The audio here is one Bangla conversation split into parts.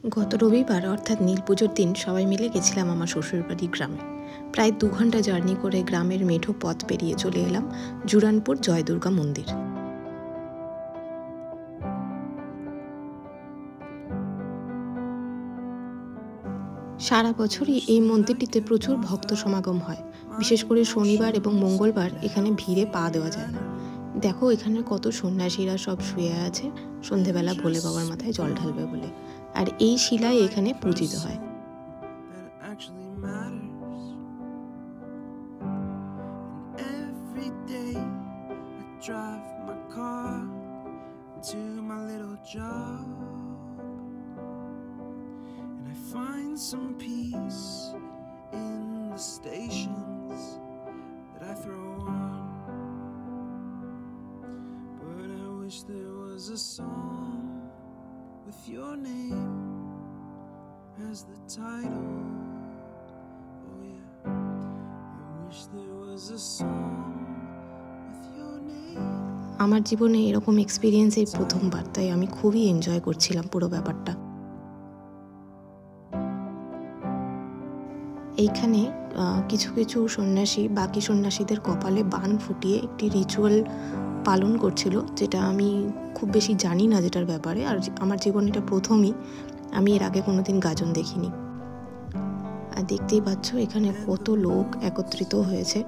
গত রবিবার অর্থাৎ নীল পুজোর দিন সবাই মিলে গেছিলাম আমার শ্বশুরবাড়ি গ্রামে। প্রায় 2 ঘন্টা জার্নি করে গ্রামের মেঠো পথ পেরিয়ে চলে এলাম জুরানপুর জয়দুর্গা মন্দির। সারা বছরই এই মন্দিরটিতে প্রচুর ভক্ত সমাগম হয়। বিশেষ করে শনিবার এবং মঙ্গলবার এখানে ভিড়ে পা দেওয়া যায় না। দেখো এখানে কত সন্ন্যাসীরা সব শুয়ে আছে সন্ধেবেলা ভোলে বাবার মাথায় জল ঢালবে বলে। আর এই শিলাই এখানে পূজিত হয়। Find some peace in the stations that I throw on, but I wish there was a song with your name as the title. Oh yeah, I wish there was a song with your name. আমার জীবনে এরকম এক্সপেরিয়েন্স এই প্রথমবার, তাই আমি খুবই এনজয় করছিলাম পুরো ব্যাপারটা। এইখানে কিছু কিছু সন্ন্যাসী বাকি সন্ন্যাসীদের কপালে বান ফুটিয়ে একটি রিচুয়াল পালন করছিল, যেটা আমি খুব বেশি জানি না যেটার ব্যাপারে। আর আমার জীবনে এটা প্রথমই, আমি এর আগে কোনোদিন গাজন দেখিনি। আর দেখতেই পাচ্ছ এখানে কত লোক একত্রিত হয়েছে।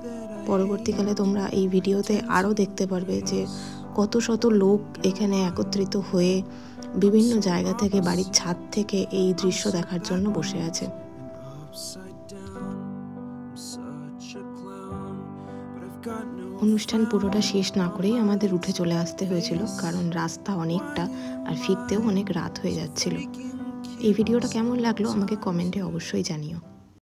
পরবর্তীকালে তোমরা এই ভিডিওতে আরও দেখতে পারবে যে কত শত লোক এখানে একত্রিত হয়ে বিভিন্ন জায়গা থেকে, বাড়ির ছাদ থেকে এই দৃশ্য দেখার জন্য বসে আছে। অনুষ্ঠান পুরোটা শেষ না করেই আমাদের উঠে চলে আসতে হয়েছিল, কারণ রাস্তা অনেকটা আর ফিরতেও অনেক রাত হয়ে যাচ্ছিল। এই ভিডিওটা কেমন লাগলো আমাকে কমেন্টে অবশ্যই জানিও।